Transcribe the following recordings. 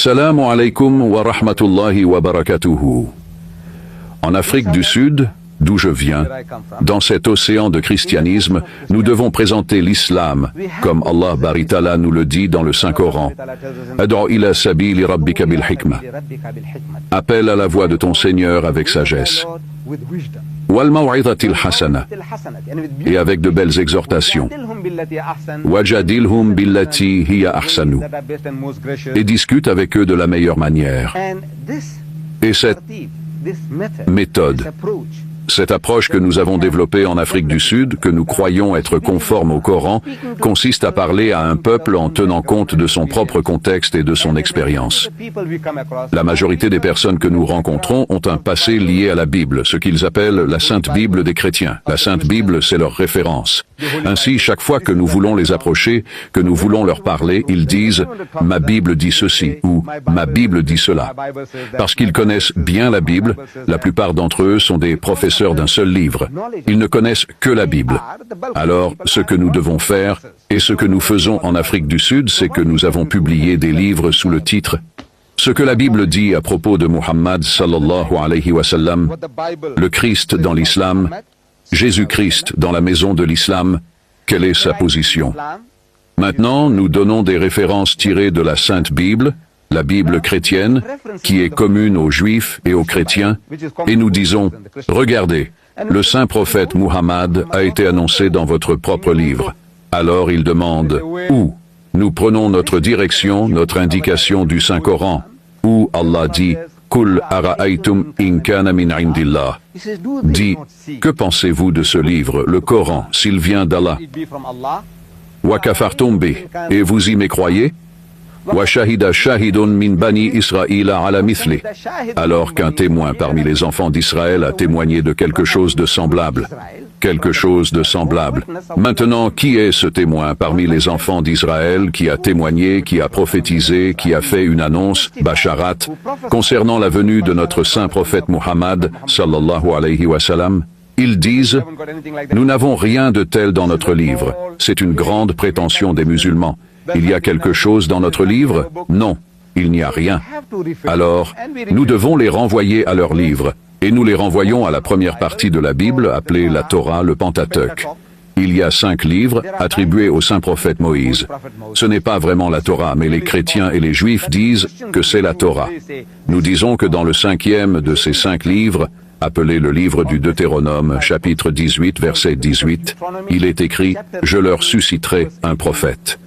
Assalamu alaikum wa rahmatullahi wa barakatuhu. En Afrique du Sud, d'où je viens, dans cet océan de christianisme, nous devons présenter l'islam, comme Allah Baritala nous le dit dans le Saint-Coran. Ad'u ila sabili rabbika bil hikma. Appelle à la voix de ton Seigneur avec sagesse. Wal maw'izatil hasana. Et avec de belles exhortations. Wajadilhum billati hiya ahsanu. Et discute avec eux de la meilleure manière. Et cette méthode, cette approche que nous avons développée en Afrique du Sud, que nous croyons être conforme au Coran, consiste à parler à un peuple en tenant compte de son propre contexte et de son expérience. La majorité des personnes que nous rencontrons ont un passé lié à la Bible, ce qu'ils appellent la Sainte Bible des chrétiens. La Sainte Bible, c'est leur référence. Ainsi, chaque fois que nous voulons les approcher, que nous voulons leur parler, ils disent « Ma Bible dit ceci » ou « Ma Bible dit cela ». Parce qu'ils connaissent bien la Bible, la plupart d'entre eux sont des professeurs d'un seul livre. Ils ne connaissent que la Bible. Alors, ce que nous devons faire, et ce que nous faisons en Afrique du Sud, c'est que nous avons publié des livres sous le titre « Ce que la Bible dit à propos de Muhammad sallallahu alayhi wa sallam, le Christ dans l'islam, Jésus-Christ dans la maison de l'islam, quelle est sa position ?» Maintenant, nous donnons des références tirées de la Sainte Bible, la Bible chrétienne, qui est commune aux Juifs et aux chrétiens, et nous disons, regardez, le saint prophète Muhammad a été annoncé dans votre propre livre. Alors il demande, où? Nous prenons notre direction, notre indication du Saint-Coran, où Allah dit, Kul ara'aytum in kana min indillah. Dit, que pensez-vous de ce livre, le Coran, s'il vient d'Allah? Wa kafartum bih, et vous y mécroyez? Wa shahida shahidun min bani Israël ala mithli. Alors qu'un témoin parmi les enfants d'Israël a témoigné de quelque chose de semblable. Quelque chose de semblable. Maintenant, qui est ce témoin parmi les enfants d'Israël qui a témoigné, qui a prophétisé, qui a fait une annonce, basharat, concernant la venue de notre saint prophète Muhammad, sallallahu alayhi wa sallam? Ils disent, nous n'avons rien de tel dans notre livre. C'est une grande prétention des musulmans. Il y a quelque chose dans notre livre? Non, il n'y a rien. Alors, nous devons les renvoyer à leur livre, et nous les renvoyons à la première partie de la Bible, appelée la Torah, le Pentateuque. Il y a 5 livres attribués au saint prophète Moïse. Ce n'est pas vraiment la Torah, mais les chrétiens et les juifs disent que c'est la Torah. Nous disons que dans le 5e de ces 5 livres, appelé le livre du Deutéronome, chapitre 18, verset 18, il est écrit « Je leur susciterai un prophète ».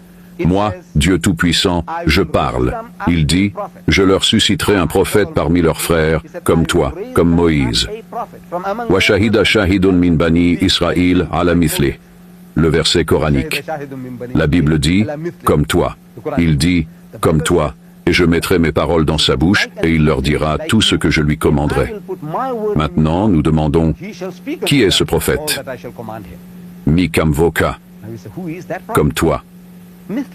Moi, Dieu Tout-Puissant, je parle. Il dit, je leur susciterai un prophète parmi leurs frères, comme toi, comme Moïse. Wa shahida shahidun min bani Israël ala mithli. Le verset coranique. La Bible dit, comme toi. Il dit, comme toi, et je mettrai mes paroles dans sa bouche, et il leur dira tout ce que je lui commanderai. Maintenant, nous demandons, qui est ce prophète? Mikamvoka, comme toi.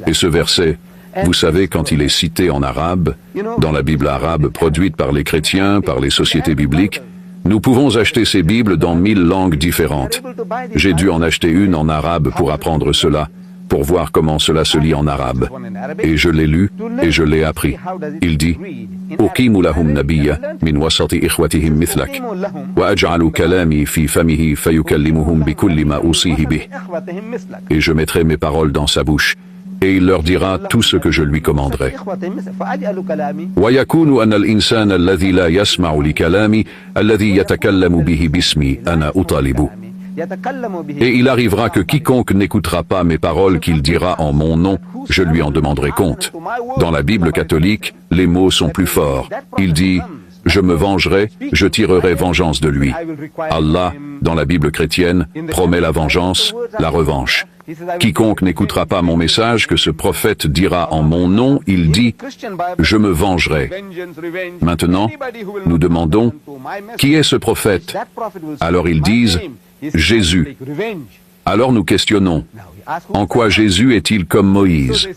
Et ce verset, vous savez, quand il est cité en arabe, dans la Bible arabe produite par les chrétiens, par les sociétés bibliques, nous pouvons acheter ces Bibles dans 1000 langues différentes. J'ai dû en acheter une en arabe pour apprendre cela, pour voir comment cela se lit en arabe. Et je l'ai lu, et je l'ai appris. Il dit, Uqimu lahum nabiyya min wasati ikhwatihim mithlak, wa aj'alu kalami fi famihi fayukallimuhum bikulli ma usihi bih. Et je mettrai mes paroles dans sa bouche, et il leur dira tout ce que je lui commanderai. Wa yakunu anna al-insana alladhi la yasma'u li kalami alladhi yatakallamu bihi bismi ana utalibu. Et il arrivera que quiconque n'écoutera pas mes paroles qu'il dira en mon nom, je lui en demanderai compte. Dans la Bible catholique, les mots sont plus forts. Il dit, je me vengerai, je tirerai vengeance de lui. Allah, dans la Bible chrétienne, promet la vengeance, la revanche. Quiconque n'écoutera pas mon message que ce prophète dira en mon nom, il dit, je me vengerai. Maintenant, nous demandons, qui est ce prophète? Alors ils disent, Jésus. Alors nous questionnons, en quoi Jésus est-il comme Moïse?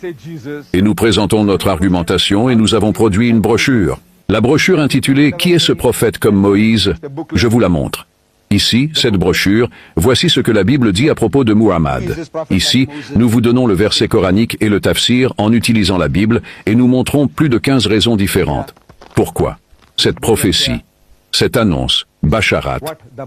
Et nous présentons notre argumentation et nous avons produit une brochure. La brochure intitulée « Qui est ce prophète comme Moïse ?» Je vous la montre. Ici, cette brochure, voici ce que la Bible dit à propos de Muhammad. Ici, nous vous donnons le verset coranique et le tafsir en utilisant la Bible et nous montrons plus de 15 raisons différentes. Pourquoi cette prophétie, cette annonce, Basharat,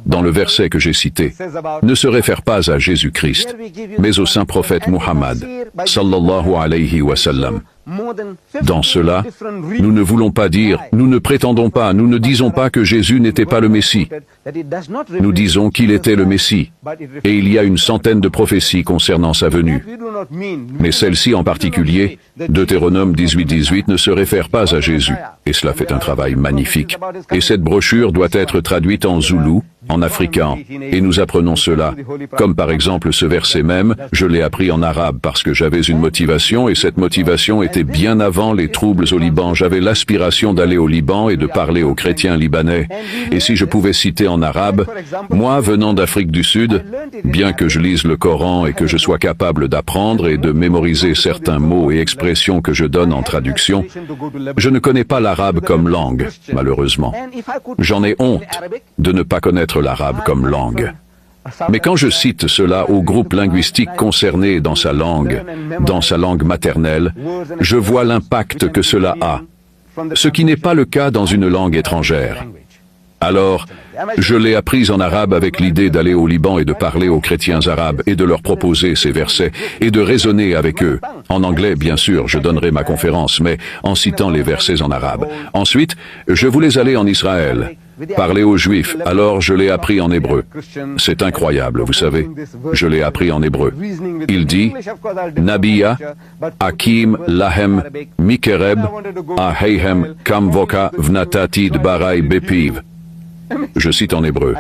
dans le verset que j'ai cité, ne se réfère pas à Jésus-Christ, mais au saint prophète Muhammad, sallallahu alayhi wa sallam. Dans cela, nous ne voulons pas dire, nous ne prétendons pas, nous ne disons pas que Jésus n'était pas le Messie. Nous disons qu'il était le Messie, et il y a une centaine de prophéties concernant sa venue. Mais celle-ci en particulier, Deutéronome 18:18, ne se réfère pas à Jésus, et cela fait un travail magnifique. Et cette brochure doit être traduite en zoulou, en afrikaan, et nous apprenons cela. Comme par exemple ce verset même, je l'ai appris en arabe parce que j'avais une motivation, et cette motivation était bien avant les troubles au Liban. J'avais l'aspiration d'aller au Liban et de parler aux chrétiens libanais. Et si je pouvais citer en arabe, moi venant d'Afrique du Sud, bien que je lise le Coran et que je sois capable d'apprendre et de mémoriser certains mots et expressions que je donne en traduction, je ne connais pas l'arabe comme langue, malheureusement. J'en ai honte de ne pas connaître l'arabe comme langue. Mais quand je cite cela au groupe linguistique concerné dans sa langue maternelle, je vois l'impact que cela a, ce qui n'est pas le cas dans une langue étrangère. Alors, je l'ai apprise en arabe avec l'idée d'aller au Liban et de parler aux chrétiens arabes et de leur proposer ces versets et de raisonner avec eux. En anglais, bien sûr, je donnerai ma conférence, mais en citant les versets en arabe. Ensuite, je voulais aller en Israël, parler aux Juifs, alors je l'ai appris en hébreu. C'est incroyable, vous savez. Je l'ai appris en hébreu. Il dit, Nabiya, Hakim, Lahem, Mikereb, Aheihem, Kamvoka, Vnatatid, Barai, Bepiv. Je cite en hébreu.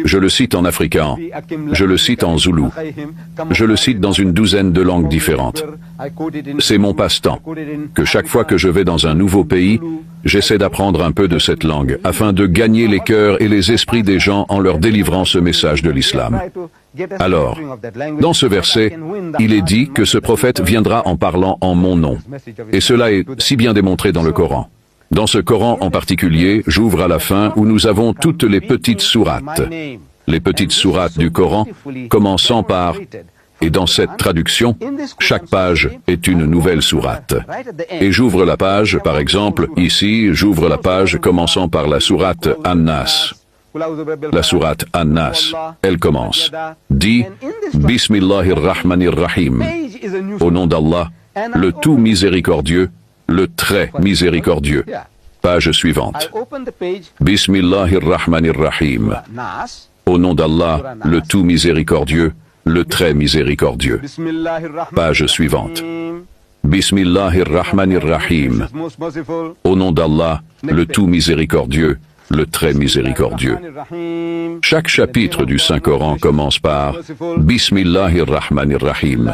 Je le cite en afrikaan. Je le cite en zoulou. Je le cite dans une douzaine de langues différentes. C'est mon passe-temps, que chaque fois que je vais dans un nouveau pays, j'essaie d'apprendre un peu de cette langue, afin de gagner les cœurs et les esprits des gens en leur délivrant ce message de l'islam. Alors, dans ce verset, il est dit que ce prophète viendra en parlant en mon nom. Et cela est si bien démontré dans le Coran. Dans ce Coran en particulier, j'ouvre à la fin où nous avons toutes les petites sourates. Les petites sourates du Coran, commençant par « Et dans cette traduction, chaque page est une nouvelle sourate. » Et j'ouvre la page, par exemple, ici, j'ouvre la page commençant par la sourate An-Nas. La sourate An-Nas, elle commence. Dit « Bismillahirrahmanirrahim » au nom d'Allah, le tout miséricordieux, le très miséricordieux. Page suivante. Bismillahirrahmanirrahim. Au nom d'Allah, le tout miséricordieux, le très miséricordieux. Page suivante. Bismillahirrahmanirrahim. Au nom d'Allah, le tout miséricordieux, le très miséricordieux. Chaque chapitre du Saint-Coran commence par Bismillahirrahmanirrahim.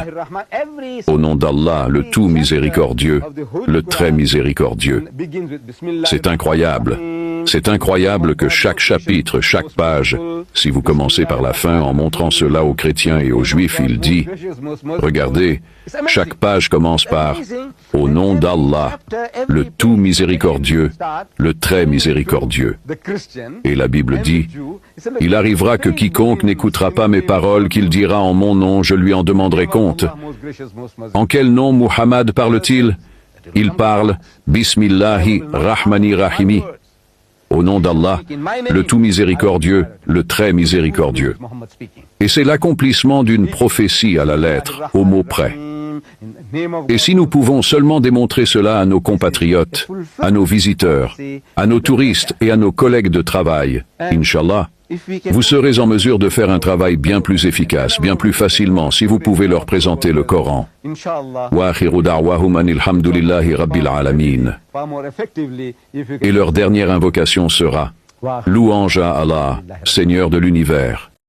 Au nom d'Allah, le tout miséricordieux, le très miséricordieux. C'est incroyable. C'est incroyable que chaque chapitre, chaque page, si vous commencez par la fin en montrant cela aux chrétiens et aux juifs, il dit, regardez, chaque page commence par « Au nom d'Allah, le tout miséricordieux, le très miséricordieux ». Et la Bible dit, « Il arrivera que quiconque n'écoutera pas mes paroles, qu'il dira en mon nom, je lui en demanderai compte. » En quel nom Muhammad parle-t-il? Il parle « Bismillahi Rahmani Rahimi ». Au nom d'Allah, le tout miséricordieux, le très miséricordieux. Et c'est l'accomplissement d'une prophétie à la lettre, au mot près. Et si nous pouvons seulement démontrer cela à nos compatriotes, à nos visiteurs, à nos touristes et à nos collègues de travail, Inch'Allah, vous serez en mesure de faire un travail bien plus efficace, bien plus facilement, si vous pouvez leur présenter le Coran. Wa akhiru da'wahum anil hamdulillahi rabbil alamin. Et leur dernière invocation sera « Louange à Allah, Seigneur de l'univers ».